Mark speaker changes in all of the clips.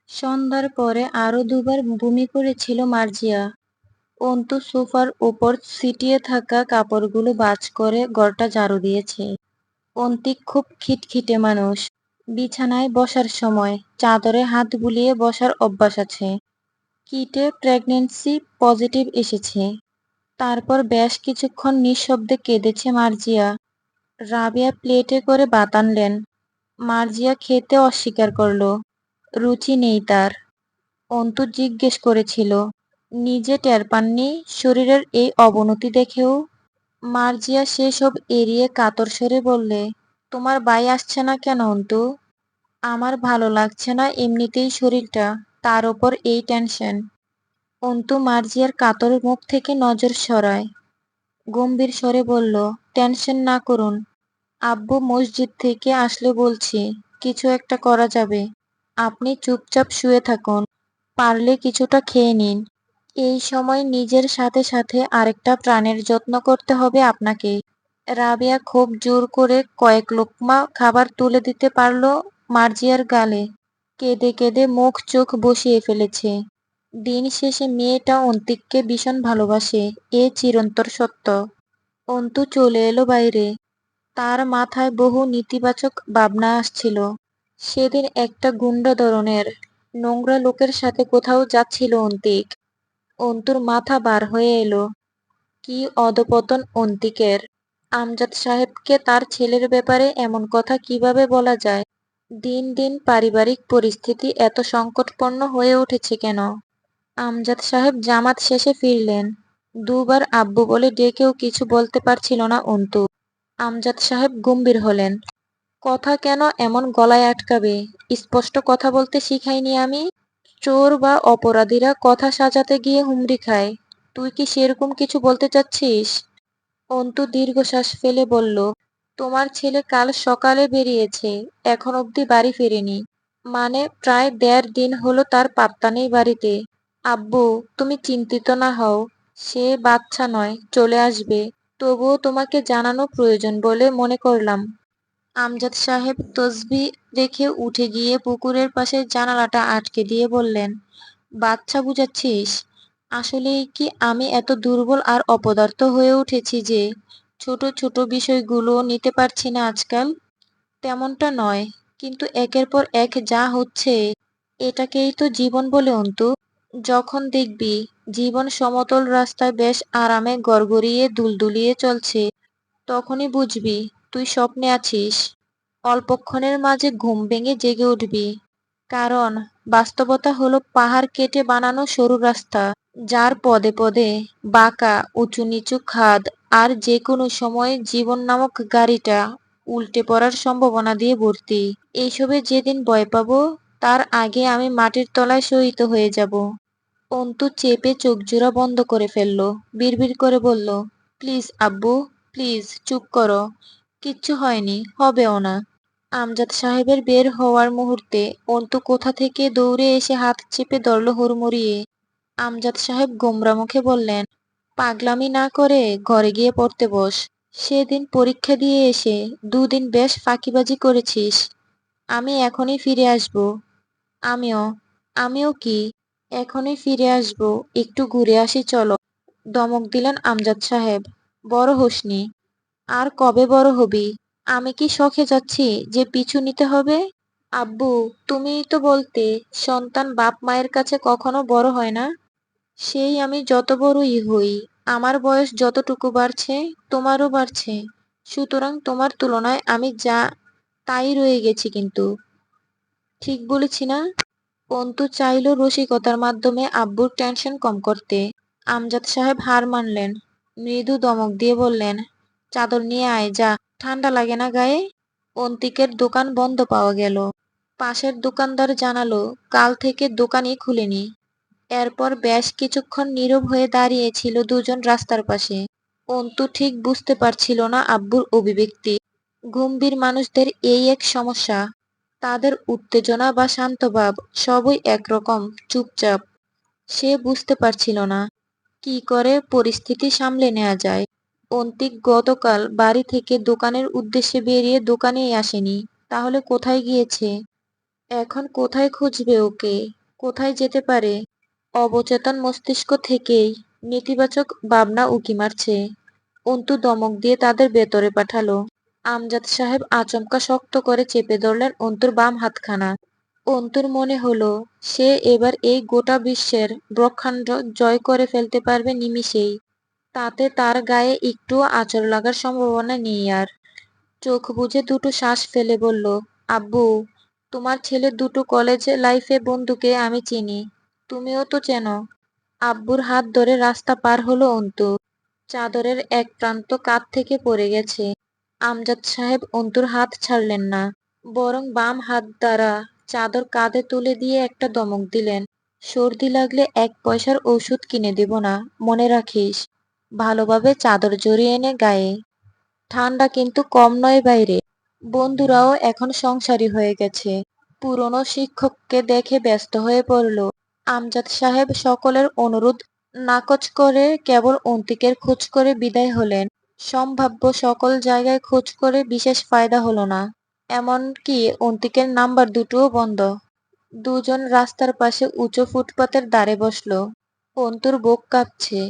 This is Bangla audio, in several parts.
Speaker 1: সন্ধ্যার পরে আরো দুবার বমি করেছিল মার্জিয়া। অন্তু সোফার উপর ছিটিয়ে থাকা কাপড়গুলো ভাঁজ করে ঘরটা ঝাড়ু দিয়েছে। অন্তিক খুব খিটখিটে মানুষ। বিছানায় বসার সময় চাদরে হাত বুলিয়ে বসার অভ্যাস আছে। কিটে প্রেগন্যান্সি পজিটিভ এসেছে। তারপর বেশ কিছুক্ষণ নিঃশব্দে কেঁদেছে মার্জিয়া। রাবেয়া প্লেটে করে ভাত আনলেন। মার্জিয়া খেতে অস্বীকার করল। রুচি নেই তার। অন্তু জিজ্ঞেস করেছিল, নিজে টের পাননি শরীরের এই অবনতি দেখেও? মার্জিয়া সেসব এড়িয়ে কাতর স্বরে বললে, তোমার ভাই আসছে না কেন অন্তু? আমার ভালো লাগছে না এমনিতেই শরীরটা, তার ওপর এই টেনশন। অন্তু মার্জিয়ার কাতর মুখ থেকে নজর সরায়। গম্ভীর স্বরে বলল, টেনশন না করুন। আব্বু মসজিদ থেকে আসলে বলছি কিছু একটা করা যাবে। আপনি চুপচাপ শুয়ে থাকুন। পারলে কিছুটা খেয়ে নিন। এই সময় নিজের সাথে সাথে আরেকটা প্রাণের যত্ন করতে হবে আপনাকে। রাবেয়া খুব জোর করে কয়েক লোকমা খাবার তুলে দিতে পারল মার্জিয়ার গালে। কেঁদে কেঁদে মুখ চোখ বসিয়ে ফেলেছে। দিন শেষে মেয়েটা অন্তিককে ভীষণ ভালোবাসে, এ চিরন্তর সত্য। অন্তু চলে এলো বাইরে। তার মাথায় বহু নেতিবাচক ভাবনা আসছিল। সেদিন একটা গুন্ডা ধরনের নোংরা লোকের সাথে কোথাও যাচ্ছিল অন্তিক। অন্তুর মাথা বার হয়ে এলো। কি অধপতন অন্তিকের! আমজাদ সাহেবকে তার ছেলের ব্যাপারে এমন কথা কিভাবে বলা যায়? দিন দিন পারিবারিক পরিস্থিতি এত সংকটপূর্ণ হয়ে উঠেছে কেন? আমজাদ সাহেব জামাত শেষে ফিরলেন। দুবার আব্বু বলে ডেকেও কিছু বলতে পারছিল না অন্তু। আমজাদ সাহেব গম্ভীর হলেন। কথা কেন এমন গলায় আটকাবে? স্পষ্ট কথা বলতে শিখাইনি আমি? চোর বা অপরাধীরা কথা সাজাতে গিয়ে হুমড়ি খায়। তুই কি সেরকম কিছু বলতে চাচ্ছিস? অন্তু দীর্ঘশ্বাস ফেলে বলল, তোমার ছেলে কাল সকালে বেরিয়েছে, এখন অবধি বাড়ি ফেরেনি। মানে প্রায় ১.৫ দিন হলো তার পাত্তা নেই বাড়িতে। আব্বু, তুমি চিন্তিত না হও। সে বাচ্চা নয়, চলে আসবে। তবুও তোমাকে জানানো প্রয়োজন বলে মনে করলাম। আমজাদ সাহেব তসবিহ রেখে উঠে গিয়ে পুকুরের পাশের জানালাটা আটকে দিয়ে বললেন, বাচ্চা বুঝাচ্ছিস? আসলেই কি আমি এত দুর্বল আর অপদার্থ হয়ে উঠেছি যে ছোট ছোট বিষয়গুলো নিতে পারছি না আজকাল? তেমনটা নয়, কিন্তু একের পর এক যা হচ্ছে, এটাকেই তো জীবন বলে অন্তু। যখন দেখবি জীবন সমতল রাস্তায় বেশ আরামে গড়গড়িয়ে দুলদুলিয়ে চলছে, তখনই বুঝবি তুই স্বপ্নে আছিস। অল্পক্ষণের মাঝে ঘুম ভেঙে জেগে উঠবি। কারণ বাস্তবতা হলো পাহাড় কেটে বানানো সরু রাস্তা, যার পদে পদে বাঁকা উঁচু নিচু খাদ, আর যে কোনো সময় জীবন নামক গাড়িটা উল্টে পড়ার সম্ভাবনা দিয়ে ভর্তি। এইসবে যেদিন ভয় পাবো, তার আগে আমি মাটির তলায় শয়িত হয়ে যাব। অন্তু চেপে চোখজোড়া বন্ধ করে ফেলল। বিড়বিড় করে বলল, প্লিজ আব্বু, প্লিজ চুপ করো। কিচ্ছু হয়নি, হবেও না। আমজাদ সাহেবের বের হওয়ার মুহূর্তে অন্তু কোথা থেকে দৌড়ে এসে হাত চেপে ধরল হুড়মুড়িয়ে। আমজাদ সাহেব গোমরা মুখে বললেন, পাগলামি না করে ঘরে গিয়ে পড়তে বস। সেদিন পরীক্ষা দিয়ে এসে ২ দিন বেশ ফাঁকিবাজি করেছিস। আমি এখনই ফিরে আসব। আমিও। আমিও কি? এখনই ফিরে আসব। একটু ঘুরে আসি চলো। ধমক দিলেন আমজাদ সাহেব। বড় হোসনি। আর কবে বড় হবি? আমি কি শখে যাচ্ছি যে পিছু নিতে হবে? আব্বু, তুমিই তো বলতে সন্তান বাপ মায়ের কাছে কখনো বড় হয় না। সেই আমি যত বড়ই হই, আমার বয়স যতটুকু বাড়ছে তোমারও বাড়ছে। সুতরাং তোমার তুলনায় আমি যা তাই রয়ে গেছি কিন্তু। ঠিক বলেছি না? অন্তু চাইল রসিকতার মাধ্যমে আব্বুর টেনশন কম করতে। আমজাদ সাহেব হার মানলেন। মৃদু দমক দিয়ে বললেন, চাদর নিয়ে আয় যা, ঠান্ডা লাগে না গায়ে? অন্তিকের দোকান বন্ধ পাওয়া গেল। পাশের দোকানদার জানালো কাল থেকে দোকানই খুলেনি। এরপর বেশ কিছুক্ষণ নীরব হয়ে দাঁড়িয়েছিল দুজন রাস্তার পাশে। অন্তু ঠিক বুঝতে পারছিল না আব্বুর অভিব্যক্তি। গম্ভীর মানুষদের এই এক সমস্যা, তাদের উত্তেজনা বা শান্তভাব সবই একরকম, চুপচাপ। সে বুঝতে পারছিল না কি করে পরিস্থিতি সামলে নেওয়া যায়। অন্তিক গতকাল বাড়ি থেকে দোকানের উদ্দেশ্যে বেরিয়ে দোকানেই আসেনি, তাহলে কোথায় গিয়েছে? এখন কোথায় খুঁজবে ওকে? কোথায় যেতে পারে? অবচেতন মস্তিষ্ক থেকেই নেতিবাচক ভাবনা উঁকি মারছে। অন্তু ধমক দিয়ে তাদের ভেতরে পাঠালো। আমজাদ সাহেব আচমকা শক্ত করে চেপে ধরলেন অন্তুর বাম হাতখানা। অন্তুর মনে হলো সে এবার এই গোটা বিশ্বের ব্রহ্মাণ্ড জয় করে ফেলতে পারবে নিমিষেই। তাতে তার গায়ে একটুও আঁচড় লাগার সম্ভাবনা নেই আর। চোখ বুজে দুটো শ্বাস ফেলে বলল, আব্বু, তোমার ছেলে দুটো কলেজ লাইফে বন্ধুকে আমি চিনি, তুমিও তো চেনো। আব্বুর হাত ধরে রাস্তা পার হলো অন্তু। চাদরের এক প্রান্ত কাঁধ থেকে পড়ে গেছে। আমজাদ সাহেব অন্তুর হাত ছাড়লেন না, বরং বাম হাত দ্বারা চাদর কাঁধে তুলে দিয়ে একটা ধমক দিলেন। সর্দি লাগলে 1 পয়সার ঔষধ কিনে দেব না, মনে রাখিস। ভালোভাবে চাদর জড়িয়ে এনে গায়ে। ঠান্ডা কিন্তু কম নয় বাইরে। বন্ধুরাও এখন সংসারী হয়ে গেছে। পুরনো শিক্ষককে দেখে ব্যস্ত হয়ে পড়ল। আমজাদ সাহেব সকলের অনুরোধ নাকচ করে কেবল অন্তিকের খোঁজ করে বিদায় হলেন। সম্ভাব্য সকল জায়গায় খোঁজ করে বিশেষ ফায়দা হলো না। এমনকি অন্তিকের নাম্বার দুটোও বন্ধ। দুজন রাস্তার পাশে উঁচু ফুটপাতের ধারে বসল। অন্তুর বুক কাঁপছে।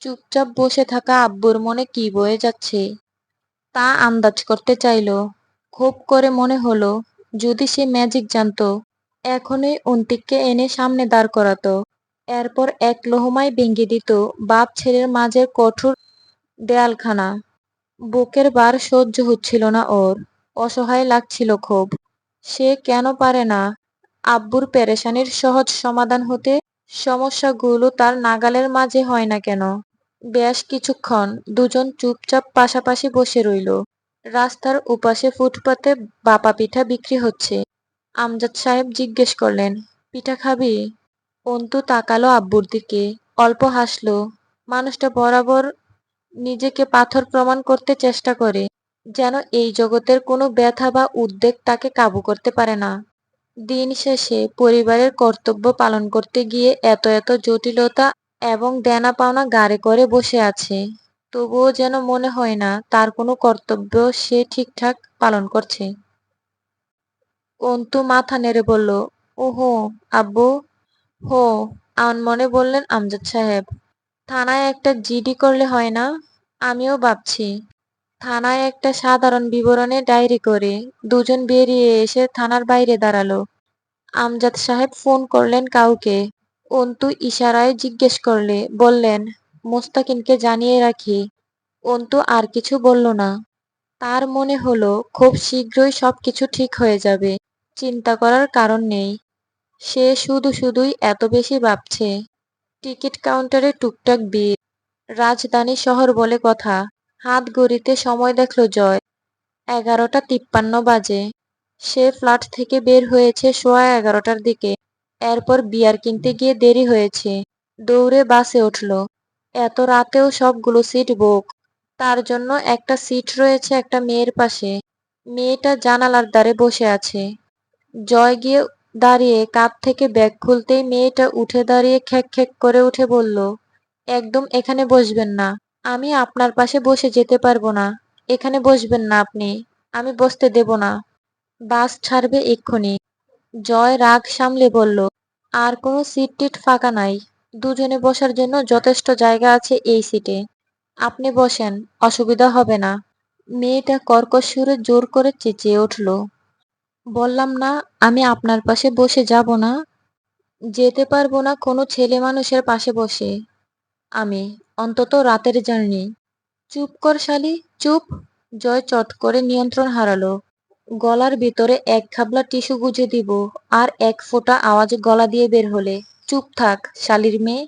Speaker 1: চুপচাপ বসে থাকা আব্বুর মনে কি বয়ে যাচ্ছে তা আন্দাজ করতে চাইল। খুব করে মনে হলো, যদি সে ম্যাজিক জানতো, এখনই অন্তিককে এনে সামনে দাঁড় করাতো। এরপর এক লোহমায় ভেঙে দিত বাপ ছেলের মাঝের কঠোর দেয়ালখানা। বুকের ভার সহ্য হচ্ছিল না ওর। অসহায় লাগছিল খুব। সে কেন পারে না আব্বুর পেরেশানির সহজ সমাধান হতে? সমস্যাগুলো তার নাগালের মাঝে হয় না কেন? বেশ কিছুক্ষণ দুজন চুপচাপ পাশাপাশি বসে রইল। রাস্তার ওপাশে ফুটপাতে বাপা পিঠা বিক্রি হচ্ছে। আমজাদ সাহেব জিজ্ঞেস করলেন, পিঠা খাবি? অন্তু তাকালো আব্বুর দিকে, অল্প হাসলো। মানুষটা বরাবর নিজেকে পাথর প্রমাণ করতে চেষ্টা করে, যেন এই জগতের কোনো ব্যথা বা উদ্বেগ তাকে কাবু করতে পারে না। দিন শেষে পরিবারের কর্তব্য পালন করতে গিয়ে এত এত জটিলতা এবং দেনা পাওনা ঘাড়ে করে বসে আছে, তবুও যেন মনে হয় না তার কোনো কর্তব্য সে ঠিকঠাক পালন করছে। অন্তু মাথা নেড়ে বলল, ওহো আব্বু। হো, আনমনে বললেন আমজাদ সাহেব। থানায় একটা জিডি করলে হয় না? আমিও ভাবছি। থানায় একটা সাধারণ বিবরণে ডায়েরি করে। দুজন বেরিয়ে এসে থানার বাইরে দাঁড়ালো। আমজাদ সাহেব ফোন করলেন কাউকে। অন্তু ইশারায় জিজ্ঞেস করলে বললেন, মোস্তাকিনকে জানিয়ে রাখি। অন্তু আর কিছু বলল না। তার মনে হলো খুব শীঘ্রই সবকিছু ঠিক হয়ে যাবে। চিন্তা করার কারণ নেই। সে শুধু শুধুই এত বেশি ভাবছে। টিকিট কাউন্টারে টুকটাক ভিড়। রাজধানী শহর বলে কথা। হাত ঘড়িতে সময় দেখল জয়। 11:53 বাজে। সে ফ্ল্যাট থেকে বের হয়েছে সোয়া 11টার দিকে। এরপর বিয়ার কিনতে গিয়ে দেরি হয়েছে। দৌড়ে বাসে উঠল। এত রাতেও সবগুলো সিট বুক। তার জন্য একটা সিট রয়েছে একটা মেয়ের পাশে। মেয়েটা জানালার ধারে বসে আছে। জয় গিয়ে দাঁড়িয়ে কাঁধ থেকে ব্যাগ খুলতেই মেয়েটা উঠে দাঁড়িয়ে খ্যাঁক খ্যাঁক করে উঠে বলল, একদম এখানে বসবেন না। আমি আপনার পাশে বসে যেতে পারবো না। এখানে বসবেন না আপনি। আমি বসতে দেব না। বাস ছাড়বে এক্ষুনি। জয় রাগ সামলে বলল, আর কোনো সিট টিট ফাঁকা নাই। দুজনে বসার জন্য যথেষ্ট জায়গা আছে এই সিটে। আপনি বসেন, অসুবিধা হবে না। মেয়েটা কর্কশ সুরে জোর করে চেঁচিয়ে উঠল, বললাম না আমি আপনার পাশে বসে যাব না। যেতে পারবো না কোনো ছেলে মানুষের পাশে বসে। আমি, অন্তত রাতের জার্নি। চুপ কর শালি, চুপ। জয় চট করে নিয়ন্ত্রণ হারালো। গলার ভিতরে এক খাবলা টিস্যু গুজে দিব আর এক ফোঁটা আওয়াজ গলা দিয়ে বের হলে, চুপ থাক শালির মেয়ে।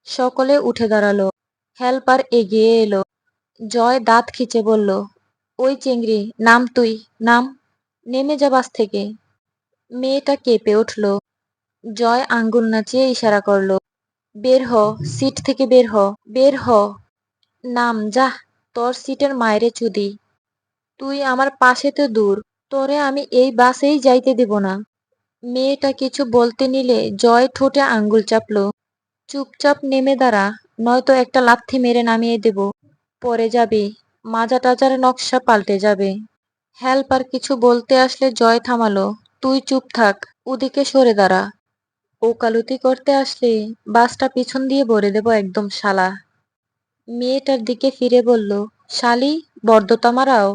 Speaker 1: সকলে উঠে দাঁড়ালো। হেল্পার এগিয়ে এলো। জয় দাঁত খিচে বলল, ওই চেংড়ি, নাম তুই, নাম। নেমে যা বাস থেকে। মেয়েটা কেঁপে উঠল। জয় আঙ্গুল নাচিয়ে ইশারা করল, বের হ, সিট থেকে বের হ, বের হ। নাম যা, তোর সিটের মায়েরে চুদি। তুই আমার পাশে তো দূর, তোরে আমি এই বাসেই যাইতে দেব না। মেয়েটা কিছু বলতে নিলে জয় ঠোঁটে আঙ্গুল চাপল। চুপচাপ নেমে দাঁড়া, নয়তো একটা লাথি মেরে নামিয়ে দেব। পরে যাবি, মাজা টাজার নকশা পাল্টে যাবে। হেল্পার কিছু বলতে আসলে জয় থামালো। তুই চুপ থাক, ওদিকে সরে দাঁড়া। ওকালতি করতে আসলে বাসটা পিছন দিয়ে ভরে দেব একদম শালা। মেয়েটার দিকে ফিরে বলল, শালি, বর্দতা মারাও,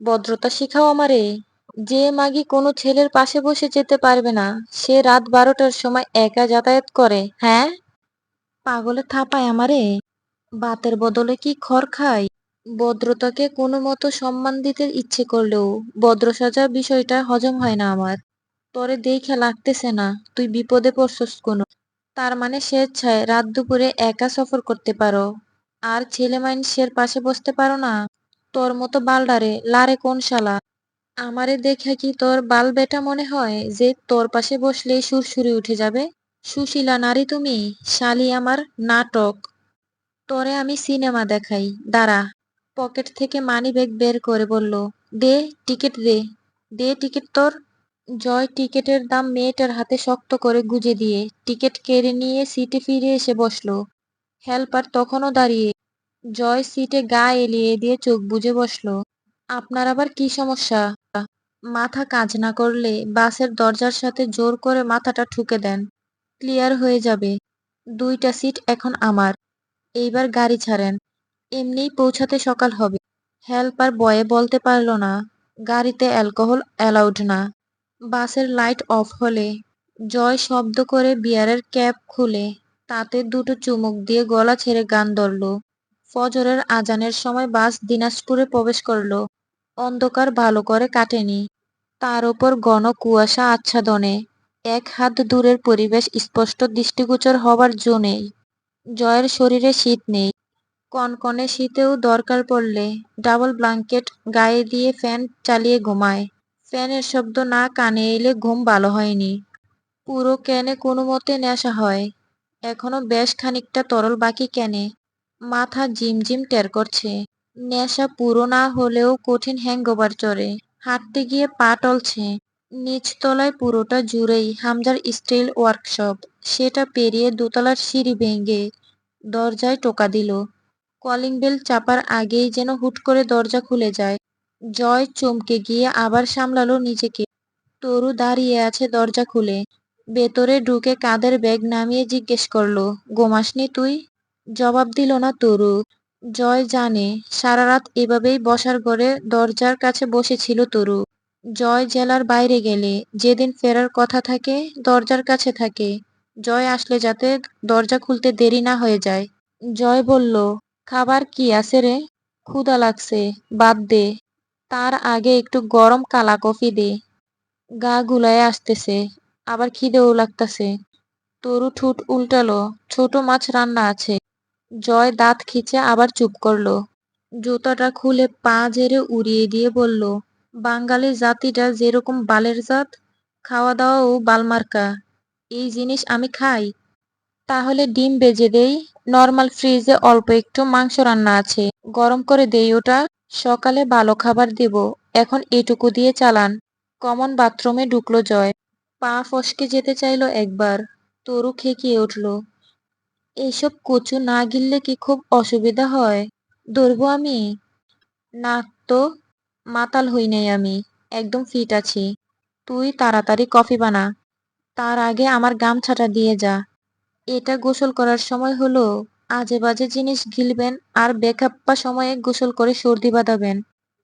Speaker 1: ভদ্রতা শিখাও আমারে। যে মাগি কোনো ছেলের পাশে বসে যেতে পারবে না, সে রাত 12টার সময় একা যাতায়াত করে, হ্যাঁ? পাগলে থাপায় আমারে। বাতের বদলে কি খড় খাই? ভদ্রতাকে কোনো মতো সম্মান দিতে ইচ্ছে করলেও ভদ্র সাজার বিষয়টা হজম হয় না আমার। তরে দেইখা লাগতেছে না তুই বিপদে পড়ছস কোনো। তার মানে স্বেচ্ছায় রাত দুপুরে একা সফর করতে পারো, আর ছেলে মাইনষের পাশে বসতে পারো না? তোর মতো বালডারে লারে কোন শালা? আমারে দেখা কি তোর বাল বেটা মনে হয় যে তোর পাশে বসলেই সুরসুরি উঠে যাবে? সুশীলা নারী তুমি, শালি আমার নাটক। তোরে আমি সিনেমা দেখাই, দাঁড়া। পকেট থেকে মানিব্যাগ বের করে বলল, দে, টিকিট দে। দে টিকিট তোর। জয় টিকিটের দাম মেয়েটার হাতে শক্ত করে গুজে দিয়ে টিকিট কেড়ে নিয়ে সিটে ফিরে এসে বসলো। হেল্পার তখনও দাঁড়িয়ে। জয় সিটে গা এলিয়ে দিয়ে চোখ বুজে বসলো। আপনার আবার কি সমস্যা? মাথা কাজ না করলে বাসের দরজার সাথে জোর করে মাথাটা ঠুকে দেন, ক্লিয়ার হয়ে যাবে। 2টা সিট এখন আমার। এইবার গাড়ি ছাড়েন, এমনিই পৌঁছাতে সকাল হবে। হেল্পার বয়ে বলতে পারল না, গাড়িতে অ্যালকোহল অ্যালাউড না। বাসের লাইট অফ হলে জয় শব্দ করে বিয়ারের ক্যাপ খুলে তাতে দুটো চুমুক দিয়ে গলা ছেড়ে গান ধরল। ফজরের আজানের সময় বাস দিনাজপুরে প্রবেশ করলো। অন্ধকার ভালো করে কাটেনি, তার ওপর ঘন কুয়াশা আচ্ছাদনে এক হাত দূরের পরিবেশ স্পষ্ট দৃষ্টিগোচর হবার জো নেই। জয়ের শরীরে শীত নেই, কনকনে শীতেও দরকার পড়লে ডাবল ব্ল্যাঙ্কেট গায়ে দিয়ে ফ্যান চালিয়ে ঘুমায়। ফ্যানের শব্দ না কানে এলে ঘুম ভালো হয়নি। পুরো ক্যানে কোনো মতে নেশা হয়, এখনো বেশ খানিকটা তরল বাকি ক্যানে। মাথা ঝিমঝিম টের করছে। নেশা পুরো না হলেও কঠিন হ্যাংওভার চড়ে। হাঁটতে গিয়ে পা টলছে। নিচতলায় পুরোটা জুড়েই হামজার স্টিল ওয়ার্কশপ। সেটা পেরিয়ে দোতলার সিঁড়ি ভেঙে দরজায় টোকা দিল। কলিং বেল চাপার আগেই যেন হুট করে দরজা খুলে যায়। জয় চমকে গিয়ে আবার সামলালো নিজেকে। তরু দাঁড়িয়ে আছে দরজা খুলে। ভেতরে ঢুকে কাঁধের ব্যাগ নামিয়ে জিজ্ঞেস করলো, ঘুমাসনি তুই? জবাব দিল না তরু। জয় জানে সারা রাত এভাবেই বসার ঘরে দরজার কাছে বসেছিল তরু। জয় জেলার বাইরে গেলে যেদিন ফেরার কথা থাকে দরজার কাছে থাকে, জয় আসলে যাতে দরজা খুলতে দেরি না হয়ে যায়। জয় বলল, খাবার কি আছে রে? ক্ষুধা লাগছে, বাদ দে। তার আগে একটু গরম কালা কফি দে। গা গুলায় আসতেছে, আবার খিদেও লাগতাছে। তরু ঠোঁট উল্টালো, ছোট মাছ রান্না আছে। জয় দাঁত খিচে আবার চুপ করলো। জুতাটা খুলে পা ঝেড়ে উড়িয়ে দিয়ে বলল, বাঙালি জাতিটা যেরকম বালের জাত, খাওয়া দাওয়াও বালমার্কা। এই জিনিস আমি খাই? তাহলে ডিম ভেজে দেই, নর্মাল ফ্রিজে অল্প একটু মাংস রান্না আছে, গরম করে দেই ওটা। সকালে ভালো খাবার দেব, এখন এটুকু দিয়ে চালান। কমন বাথরুমে ঢুকলো জয়। পা ফসকে যেতে চাইলো একবার। তরু খেকিয়ে উঠল, এইসব কচু না গিললে কি খুব অসুবিধা হয়? ধরবো আমি? না তো, মাতাল হই নাই আমি, একদম ফিট আছি। তুই তাড়াতাড়ি কফি বানা, তার আগে আমার গামছাটা দিয়ে যা। এটা গোসল করার সময় হলো? আজে বাজে জিনিস গিলবেন আর বেখাপ্পা সময়ে গোসল করে সর্দি বাঁধাবেন।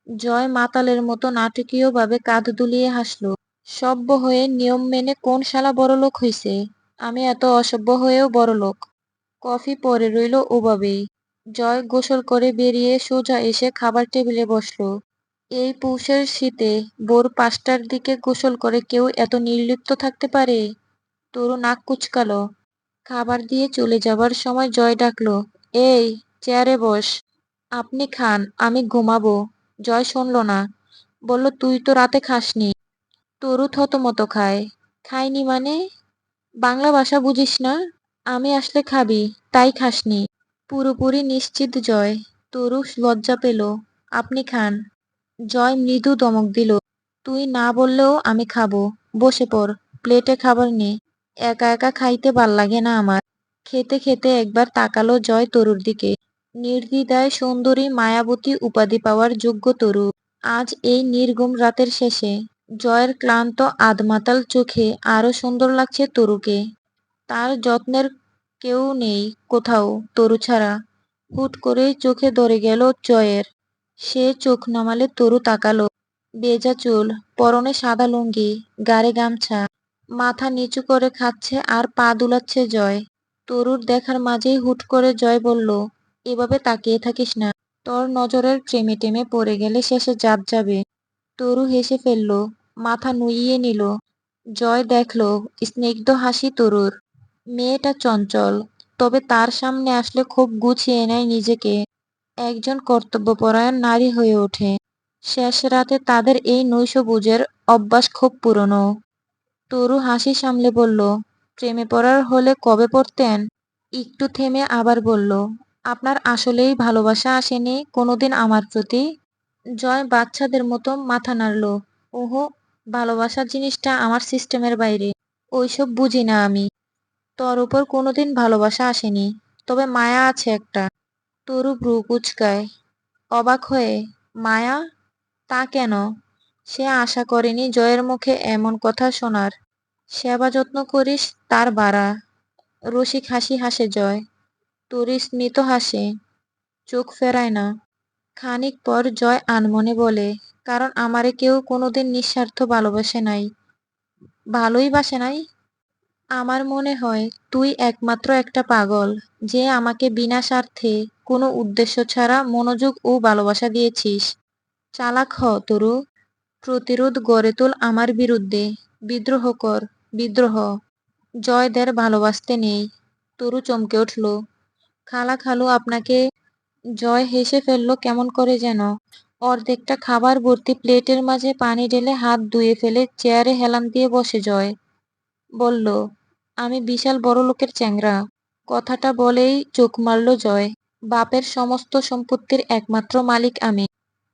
Speaker 1: জয় মাতালের মতো নাটকীয়ভাবে কাঁধ দুলিয়ে হাসল। সভ্য হয়ে নিয়ম মেনে কোন শালা বড়লোক হইছে? আমি এত অসভ্য হয়েও বড়লোক। কফি পড়ে রইল ওভাবেই। জয় গোসল করে বেরিয়ে সোজা এসে খাবার টেবিলে বসলো। এই পৌষের শীতে ভোর 5টার দিকে গোসল করে কেউ এত নির্লিপ্ত থাকতে পারে? তরু নাক কুচকালো। খাবার দিয়ে চলে যাবার সময় জয় ডাকলো, এই, চেয়ারে বস। আপনি খান, আমি ঘুমাবো। জয় শুনল না, বলল, তুই তো রাতে খাসনি। তরু থতমত খায়। খাইনি মানে? বাংলা ভাষা বুঝিস না? আমি আসলে খাবি, তাই খাসনি। পুরোপুরি নিশ্চিত জয়। তরু লজ্জা পেল। আপনি খান। জয় মৃদু ধমক দিল, তুই না বললেও আমি খাবো। বসে পড়, প্লেটে খাবার নে। একা একা খাইতে ভাল লাগে না আমার। খেতে খেতে একবার তাকালো জয় তরুর দিকে। নির্দ্বিধায় সুন্দরী মায়াবতী উপাধি পাওয়ার যোগ্য তরু। আজ এই নির্ঘুম রাতের শেষে জয়ের ক্লান্ত আধমাতাল চোখে আরো সুন্দর লাগছে তরুকে। তার যত্নের কেউ নেই কোথাও তরু ছাড়া। হুট করেই চোখে ধরে গেল জয়ের। সে চোখ নামালে তরু তাকালো। ভেজা চুল, পরনে সাদা লুঙ্গি, গায়ে গামছা, মাথা নিচু করে খাচ্ছে আর পা দুলাচ্ছে জয়। তরুর দেখার মাঝেই হুট করে জয় বলল, এভাবে তাকিয়ে থাকিস না। তোর নজরের প্রেমে টেমে পড়ে গেলে শেষে জাত যাবে। তরু হেসে ফেলল, মাথা নুইয়ে নিল। জয় দেখল স্নিগ্ধ হাসি তরুর। মেয়েটা চঞ্চল, তবে তার সামনে আসলে খুব গুছিয়ে নেয় নিজেকে। একজন কর্তব্যপরায়ণ নারী হয়ে ওঠে। শেষ রাতে তাদের এই নৈশভোজের অভ্যাস খুব পুরনো। তরু হাসি সামলে বলল, প্রেমে পড়ার হলে কবে পড়তেন? একটু থেমে আবার বলল, আপনার আসলেই ভালোবাসা আসেনি কোনোদিন আমার প্রতি? জয় বাচ্চাদের মতো মাথা নাড়ল। ওহো, ভালোবাসা জিনিসটা আমার সিস্টেমের বাইরে। ওইসব বুঝি না আমি। তোর উপর কোনোদিন ভালোবাসা আসেনি, তবে মায়া আছে একটা। তরু ভ্রু কুঁচকায়, অবাক হয়ে। মায়া? তা কেন? সে আশা করেনি জয়ের মুখে এমন কথা শোনার। সেবা যত্ন করিস তার বাড়া। রসিক হাসি হাসে জয়। তরু স্মিত হাসে, চোখ ফেরায় না। খানিক পর জয় আনমনে বলে, কারণ আমারে কেউ কোনোদিন নিঃস্বার্থ ভালোবাসে নাই। ভালোই বাসে নাই। আমার মনে হয় তুই একমাত্র একটা পাগল, যে আমাকে বিনা স্বার্থে, কোনো উদ্দেশ্য ছাড়া মনোযোগ ও ভালোবাসা দিয়েছিস। চালাক হ তরু। প্রতিরোধ গড়ে তোল আমার বিরুদ্ধে। বিদ্রোহ কর, বিদ্রোহ। জয়দের ভালোবাসতে নেই। তরু চমকে উঠল। খালা খালু আপনাকে। জয় হেসে ফেলল কেমন করে যেন। অর্ধেকটা খাবার ভর্তি প্লেটের মাঝে পানি ঢেলে হাত ধুয়ে ফেলে চেয়ারে হেলান দিয়ে বসে জয়। বলল, আমি বিশাল বড়লোকের চ্যাংড়া। কথাটা বলেই চোখ মারল জয়। বাপের সমস্ত সম্পত্তির একমাত্র মালিক আমি।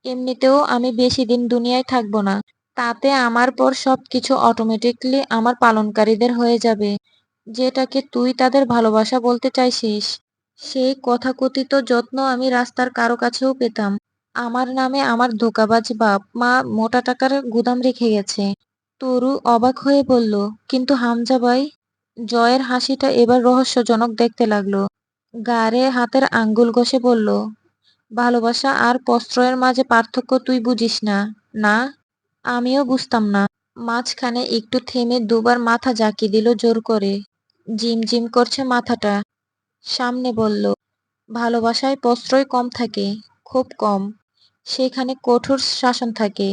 Speaker 1: এমনিতেও আমি বেশি দিন দুনিয়ায় থাকবো না। তাতে আমার পর সবকিছু অটোমেটিকলি আমার পালনকারীদের হয়ে যাবে। যেটাকে তুই তাদের ভালোবাসা বলতে চাইছিস, সেই কথাকথিত যত্ন আমি রাস্তার কারো কাছেও পেতাম। আমার নামে আমার ধোঁকাবাজ বাপ মা মোটা টাকার গুদাম রেখে গেছে। তরু অবাক হয়ে বলল, কিন্তু হামজা ভাই? জয়ের হাসিটা এবার রহস্যজনক দেখতে লাগলো। গাড়ে হাতের আঙ্গুল ঘষে বলল, ভালোবাসা আর প্রশ্রয়ের মাঝে পার্থক্য তুই বুঝিস না। না, আমিও বুঝতাম না। মাঝখানে একটু থেমে দুবার মাথা ঝাঁকি দিল জোর করে। জিমজিম করছে মাথাটা। সামনে বলল, ভালোবাসায় প্রশ্রয় কম থাকে, খুব কম। সেখানে কঠোর শাসন থাকে,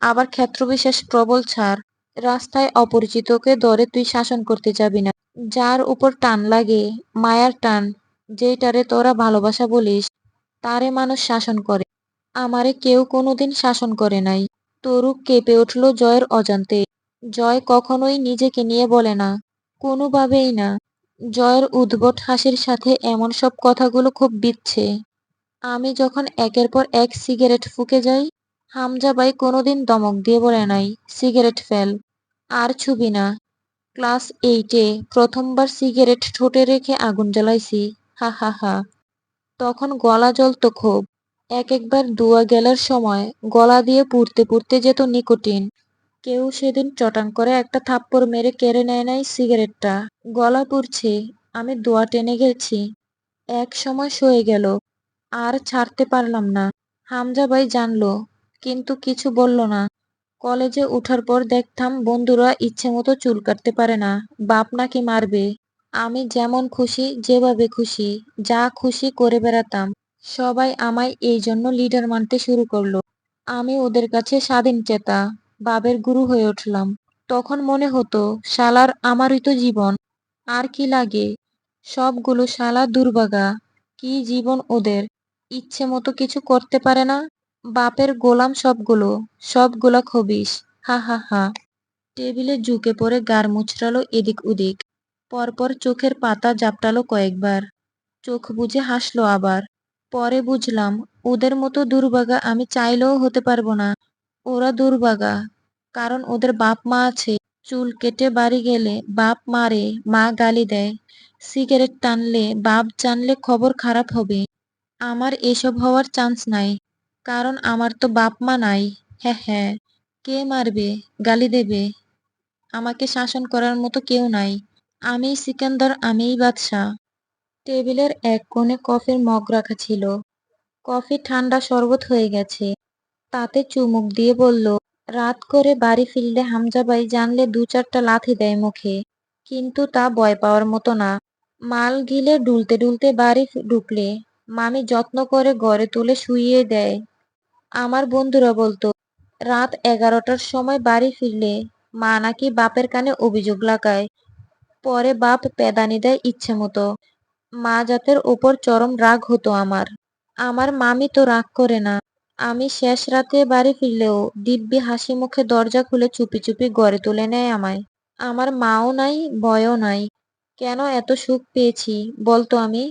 Speaker 1: আবার ক্ষেত্রবিশেষ প্রবল ছাড়। রাস্তায় অপরিচিতকে ধরে তুই শাসন করতে যাবি না। যার উপর টান লাগে, মায়ার টান, যেটারে তোরা ভালোবাসা বলিস, তারে মানুষ শাসন করে। আমারে কেউ কোনোদিন শাসন করে নাই। তরু কেঁপে উঠল জয়ের অজান্তে। জয় কখনোই নিজেকে নিয়ে বলে না, কোনোভাবেই না। জয়ের উদ্ভট হাসির সাথে এমন সব কথাগুলো খুব বিচ্ছে। আমি যখন একের পর এক সিগারেট ফুঁকে যাই, হামজা ভাই কোনোদিন ধমক দিয়ে বলে নাই, সিগারেট ফেল, আর ছুবি না। ক্লাস 8-এ প্রথমবার সিগারেট ঠোঁটে রেখে আগুন জ্বালাইছি। হা হা হা। তখন গলা জ্বলতো খুব। একবার দুয়া গেলার সময় গলা দিয়ে পুড়তে পুড়তে যেত নিকোটিন। কেউ সেদিন চটাং করে একটা থাপ্পড় মেরে কেড়ে নেয় নাই সিগারেটটা। গলা পুড়ছে, আমি দোয়া টেনে গেছি। এক সময় সয়ে গেল, আর ছাড়তে পারলাম না। হামজা ভাই জানলো, কিন্তু কিছু বলল না। কলেজে উঠার পর দেখতাম বন্ধুরা ইচ্ছে মতো চুল কাটতে পারে না, বাপ নাকি মারবে। আমি যেমন খুশি যেভাবে খুশি যা খুশি করে বেড়াতাম। সবাই আমায় এই জন্য লিডার মানতে শুরু করলো। আমি ওদের কাছে স্বাধীনচেতা, বাবের গুরু হয়ে উঠলাম। তখন মনে হতো, শালার আমারই তো জীবন, আর কি লাগে। সবগুলো শালা দুর্ভাগা। কি জীবন ওদের, ইচ্ছে মতো কিছু করতে পারে না। বাপের গোলাম সবগুলো, সবগুলা খবিস। হা হা হা। টেবিলে ঝুঁকে পড়ে গাড় মুচড়ালো এদিক ওদিক। পরপর চোখের পাতা ঝাপটালো কয়েকবার। চোখ বুজে হাসলো আবার। পরে বুঝলাম, ওদের মতো দুর্ভাগা আমি চাইলেও হতে পারবো না। ওরা দুর্ভাগা, কারণ ওদের বাপ মা আছে। চুল কেটে বাড়ি গেলে বাপ মারে, মা গালি দেয়। সিগারেট টানলে বাপ জানলে খবর খারাপ হবে। আমার এসব হওয়ার চান্স নাই, কারণ আমার তো বাপ মা নাই। হ্যাঁ হ্যাঁ। কে মারবে, গালি দেবে? আমাকে শাসন করার মতো কেউ নাই। আমিই সিকান্দার, আমিই বাদশা। টেবিলের এক কোণে কফির মগ রাখা ছিল। কফি ঠান্ডা শরবত হয়ে গেছে। তাতে চুমুক দিয়ে বলল, রাত করে বাড়ি ফিরলে হামজা ভাই জানলে ২-৪টা লাথি দেয় মুখে। কিন্তু তা ভয় পাওয়ার মতো না। মাল গিলে ডুলতে ডুলতে বাড়ি ঢুকলে মামি যত্ন করে ঘরে তুলে শুইয়ে দেয়। আমার বন্ধুরা বলতো, রাত ১১টার সময় বাড়ি ফিরলে মা নাকি বাপের কানে অভিযোগ লাগায়। পরে বাপ পেদানি দেয় ইচ্ছে মতো। মা জাতের ওপর চরম রাগ হতো আমার। আমার মামি তো রাগ করে না। আমি শেষ রাতে বাড়ি ফিরলেও দিব্যি হাসি মুখে দরজা খুলে চুপি চুপি ঘরে তুলে নেয় আমায়। আমার মাও নাই, ভয়ও নাই। কেন এত সুখ পেয়েছি বলতো আমি?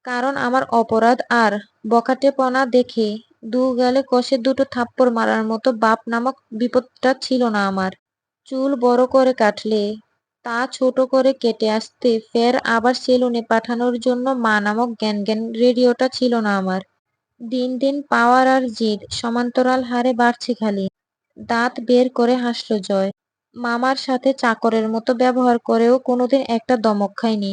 Speaker 1: কারণ আমার অপরাধ আর বখাটেপনা দেখে দু গালে কষে দুটো থাপ্পড় মারার মতো বাপ নামক বিপদটা ছিল না আমার। চুল বড় করে কাটলে তা ছোট করে কেটে আসতে ফের আবার সেলুনে পাঠানোর জন্য মা নামক জ্ঞান জ্ঞান রেডিওটা ছিল না আমার। দিন দিন পাওয়ার আর জিদ সমান্তরাল হারে বাড়ছে খালি। দাঁত বের করে হাসল জয়। মামার সাথে চাকরের মতো ব্যবহার করেও কোনোদিন একটা দমক খায়নি।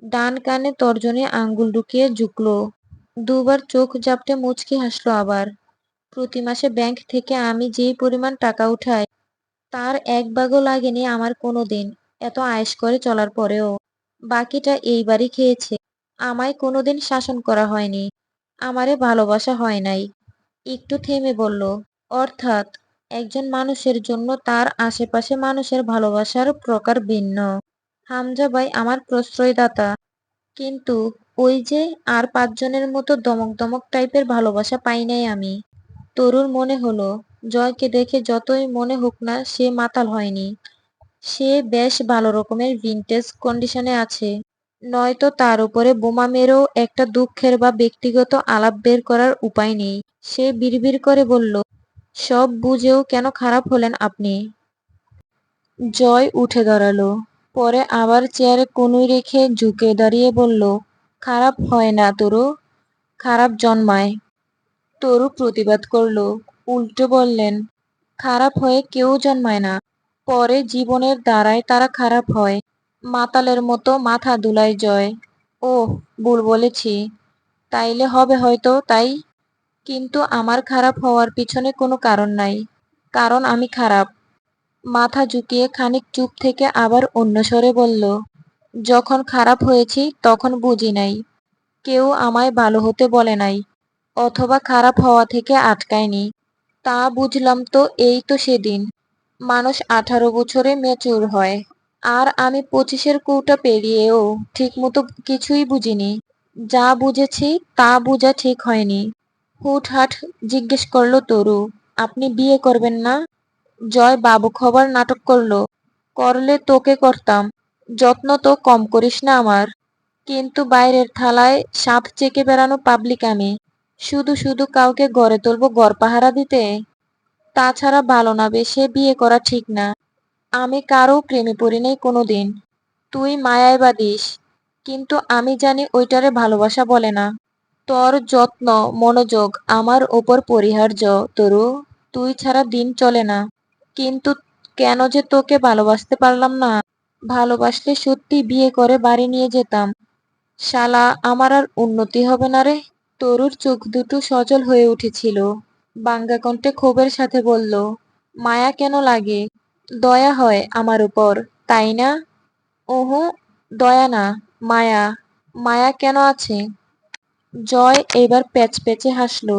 Speaker 1: ডান কানে তর্জনী আঙ্গুল ঢুকিয়ে ঝুঁকলো। দুবার চোখ ঝাপটে মুচকি হাসলো আবার। প্রতি মাসে ব্যাংক থেকে আমি যেই পরিমাণ টাকা উঠাই তার এক ভাগও লাগেনি আমার কোনোদিন, এত আয়েশ করে চলার পরেও। বাকিটা এইবারই খেয়েছে। আমায় কোনোদিন শাসন করা হয়নি। আমারে ভালোবাসা হয় নাই। একটু থেমে বলল, অর্থাৎ একজন মানুষের জন্য তার আশেপাশে মানুষের ভালোবাসার প্রকার ভিন্ন। হামজা ভাই আমার প্রশ্রয়দাতা। কিন্তু ওই যে আর ৫ জনের মতো দমক দমক টাইপের ভালোবাসা পাই নাই আমি। তরুর মনে হলো, জয়কে দেখে যতই মনে হোক না সে মাতাল হয়নি। সে বেশ ভালো রকমের ভিনটেজ কন্ডিশনে আছে। নয়তো তার উপরে বোমা মেরেও একটা দুঃখের বা ব্যক্তিগত আলাপ বের করার উপায় নেই। সে বিড়বিড় করে বলল, সব বুঝেও কেন খারাপ হলেন আপনি? জয় উঠে দাঁড়ালো। পরে আবার চেয়ারে কনুই রেখে ঝুঁকে দাঁড়িয়ে বলল, খারাপ হয় না তরু, খারাপ জন্মায়। তরু প্রতিবাদ করল। উল্টো বললেন, খারাপ হয়ে কেউ জন্মায় না। পরে জীবনের দ্বারাই তারা খারাপ হয়। মাতালের মতো মাথা দুলায় জয়। ওহ, ভুল বলেছি। তাইলে হবে হয়তো তাই। কিন্তু আমার খারাপ হওয়ার পিছনে কোনো কারণ নাই। কারণ আমি খারাপ। মাথা ঝুঁকিয়ে খানিক চুপ থেকে আবার অন্য স্বরে বলল, যখন খারাপ হয়েছি তখন বুঝি নাই। কেউ আমায় ভালো হতে বলে নাই, অথবা খারাপ হওয়া থেকে আটকায়নি। তা বুঝলাম তো এই তো সেদিন। মানুষ 18 বছরে ম্যাচিউর হয়। আর আমি 25-এর কৌটা পেরিয়েও ঠিকমতো কিছুই বুঝিনি। যা বুঝেছি তা বুঝা ঠিক হয়নি। হুটহাট জিজ্ঞেস করল তরু, আপনি বিয়ে করবেন না? জয় বাবুক হবার নাটক করল। করলে তোকে করতাম। যত্ন তো কম করিস না আমার। কিন্তু বাইরের থালায় সাপ চেকে বেড়ানো পাবলিক আমি। শুধু শুধু কাউকে গড়ে তুলবো ঘর পাহারা দিতে? তাছাড়া ভালো না বেশে বিয়ে করা ঠিক না। আমি কারও প্রেমে পড়ি নাই কোনোদিন। তুই মায়ায় বাঁধিস, কিন্তু আমি জানি ওইটারে ভালোবাসা বলে না। তোর যত্ন, মনোযোগ আমার ওপর পরিহার্য তরু। তুই ছাড়া দিন চলে না। কিন্তু কেন যে তোকে ভালোবাসতে পারলাম না? ভালোবাসলে সত্যি বিয়ে করে বাড়ি নিয়ে যেতাম। শালা, আমার আর উন্নতি হবে না রে। তরুর চোখ দুটো সজল হয়ে উঠেছিল। বাঙ্গা কণ্ঠে ক্ষোভের সাথে বলল, মায়া কেন লাগে? দয়া হয় আমার উপর, তাই না? ওহো, দয়া না, মায়া। মায়া কেন আছে? জয় এবার প্যাচপ্যাচে হাসল।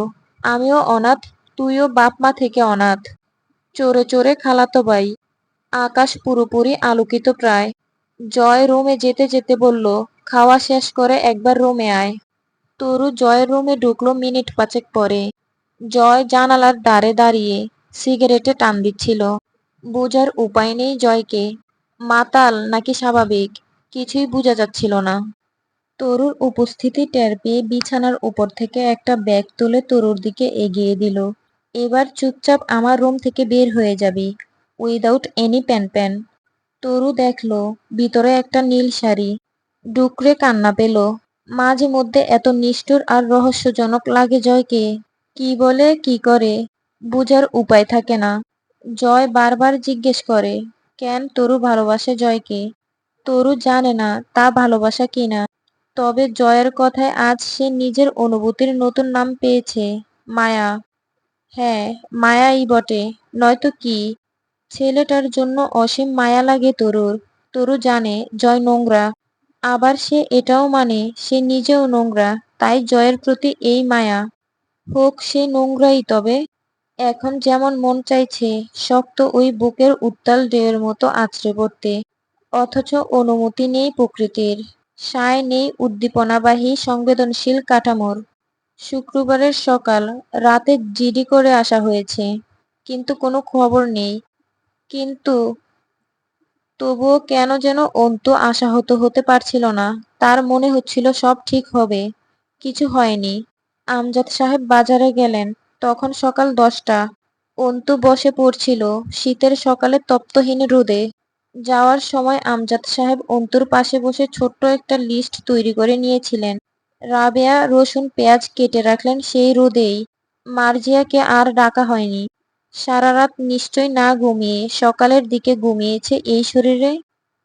Speaker 1: আমিও অনাথ, তুইও বাপ মা থেকে অনাথ। চোরে চোরে খালাতো ভাই। আকাশ পুরোপুরি আলোকিত প্রায়। জয় রুমে যেতে যেতে বলল, খাওয়া শেষ করে একবার রুমে আয়। তরু জয়ের রুমে ঢুকলো মিনিট ৫ পরে। জয় জানালার ধারে দাঁড়িয়ে সিগারেটে টান দিচ্ছিল। বোঝার উপায় নেই জয়কে, মাতাল নাকি স্বাভাবিক কিছুই বোঝা যাচ্ছিল না। তরুর উপস্থিতি টের পেয়ে বিছানার উপর থেকে একটা ব্যাগ তুলে তরুর দিকে এগিয়ে দিল। এবার চুপচাপ আমার রুম থেকে বের হয়ে যাবি, উইদাউট এনি প্যান প্যান। তরু দেখল ভিতরে একটা নীল শাড়ি। ডুকরে কান্না পেল। মাঝে মধ্যে এত নিষ্ঠুর আর রহস্যজনক লাগে জয়কে। কি বলে কি করে বুঝার উপায় থাকে না। জয় বারবার জিজ্ঞেস করে, কেন তরু ভালোবাসে জয়কে। তরু জানে না তা ভালোবাসা কিনা। তবে জয়ের কথায় আজ সে নিজের অনুভূতির নতুন নাম পেয়েছে, মায়া। হ্যাঁ, মায়াই বটে, নয়তো কি। ছেলেটার জন্য অসীম মায়া লাগে তরুর। তরু জানে জয় নোংরা, আবার সে এটাও মানে সে নিজেও নোংরা, তাই জয়ের প্রতি এই মায়া। হোক সে নোংরাই তবে। এখন যেমন মন চাইছে শক্ত ওই বুকের উত্তাল ঢেউয়ের মতো আছড়ে পড়তে, অথচ অনুমতি নেই প্রকৃতির, সায় নেই উদ্দীপনাবাহী সংবেদনশীল কাঠামোর। শুক্রবারের সকাল, রাতে জিডি করে আসা হয়েছে, কিন্তু কোনো খবর নেই। কিন্তু তবুও কেন যেন অন্তু আশাহত হতে পারছিল না। তার মনে হচ্ছিল সব ঠিক হবে, কিছু হয়নি। আমজাদ সাহেব বাজারে গেলেন, তখন সকাল 10টা। অন্তু বসে পড়ছিল শীতের সকালে তপ্তহীন রোদে। যাওয়ার সময় আমজাদ সাহেব অন্তুর পাশে বসে ছোট্ট একটা লিস্ট তৈরি করে নিয়েছিলেন। রাবেয়া রসুন পেঁয়াজ কেটে রাখলেন সেই রোদেই। মার্জিয়াকে আর ডাকা হয়নি। সারা রাত নিশ্চয় না ঘুমিয়ে সকালের দিকে ঘুমিয়েছে এই শরীরে।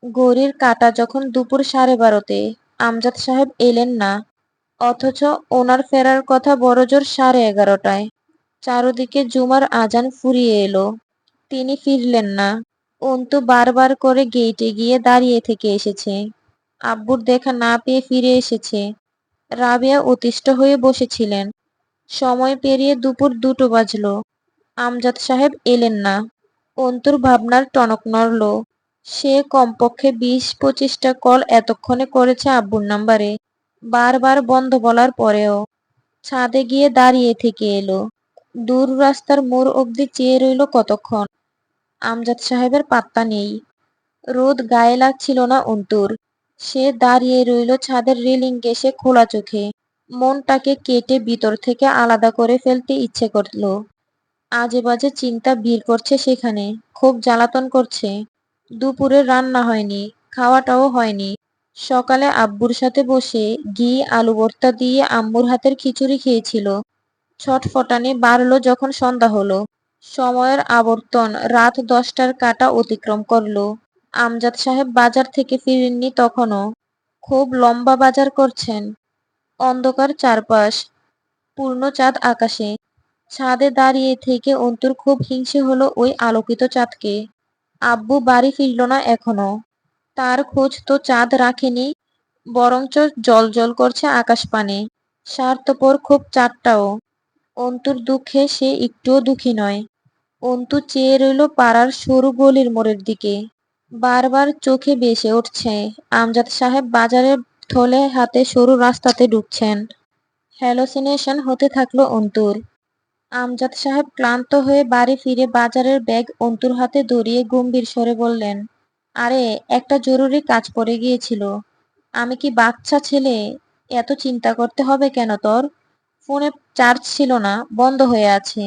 Speaker 1: ঘড়ির কাঁটা যখন দুপুর 12:30, আমজাদ সাহেব এলেন না, অথচ ওনার ফেরার কথা বড়জোর 11:30টায়। চারদিকে জুমার আজান ফুরিয়ে এলো, তিনি ফিরলেন না। অন্তু বারবার করে গেইটে গিয়ে দাঁড়িয়ে থেকে এসেছে, আব্বুর দেখা না পেয়ে ফিরে এসেছে। রাবেয়া অতিষ্ঠ হয়ে বসেছিলেন। সময় পেরিয়ে দুপুর 2টো বাজলো, আমজাদ সাহেব এলেন না। অন্তুর ভাবনার টনক নড়ল। সে কমপক্ষে 20-25টা কল এতক্ষণে করেছে আব্বুর নাম্বারে, বারবার বন্ধ বলার পরেও। ছাদে গিয়ে দাঁড়িয়ে থেকে এলো। দূর রাস্তার মোড় অবধি চেয়ে রইল কতক্ষণ। আমজাদ সাহেবের পাত্তা নেই। রোদ গায়ে লাগছিল না অন্তুর। সে দাঁড়িয়ে রইল ছাদের রেলিং ঘেঁষে খোলা চোখে। মনটাকে কেটে ভিতর থেকে আলাদা করে ফেলতে ইচ্ছে করল। আজে বাজে চিন্তা ভিড় করছে সেখানে, খুব জ্বালাতন করছে। দুপুরে রান্না হয়নি, খাওয়াটাও হয়নি। সকালে আব্বুর সাথে বসে ঘি আলু ভর্তা দিয়ে আম্মুর হাতের খিচুড়ি খেয়েছিল। ছটফটানি বাড়ল যখন সন্ধ্যা হলো। সময়ের আবর্তন রাত 10টার কাঁটা অতিক্রম করল। আমজাদ সাহেব বাজার থেকে ফিরেননি তখনও। খুব লম্বা বাজার করছেন। অন্ধকার চারপাশ, পূর্ণ চাঁদ আকাশে। ছাদে দাঁড়িয়ে থেকে অন্তুর খুব হিংসে হলো ওই আলোকিত চাঁদকে। আব্বু বাড়ি ফিরল না এখনো। তার খোঁজ তো চাঁদ রাখেনি, বরঞ্চ জ্বলজ্বল করছে আকাশ পানে। স্বার্থপর খুব চাঁদটাও। অন্তুর দুঃখে সে একটুও দুঃখী নয়। অন্তু চেয়ে রইল পাড়ার সরু গলির মোড়ের দিকে। বারবার চোখে ভেসে উঠছে আমজাদ সাহেব বাজারের থলে হাতে সরু রাস্তাতে ঢুকছেন। হ্যালোসিনেশন হতে থাকলো অন্তুর। আমজাদ সাহেব ক্লান্ত হয়ে বাড়ি ফিরে বাজারের ব্যাগ অন্তুর হাতে ধরিয়ে গম্ভীর স্বরে বললেন, আরে একটা জরুরি কাজ পড়ে গিয়েছিল। আমি কি বাচ্চা ছেলে, এত চিন্তা করতে হবে কেন তোর? ফোনে চার্জ ছিল না, বন্ধ হয়ে আছে।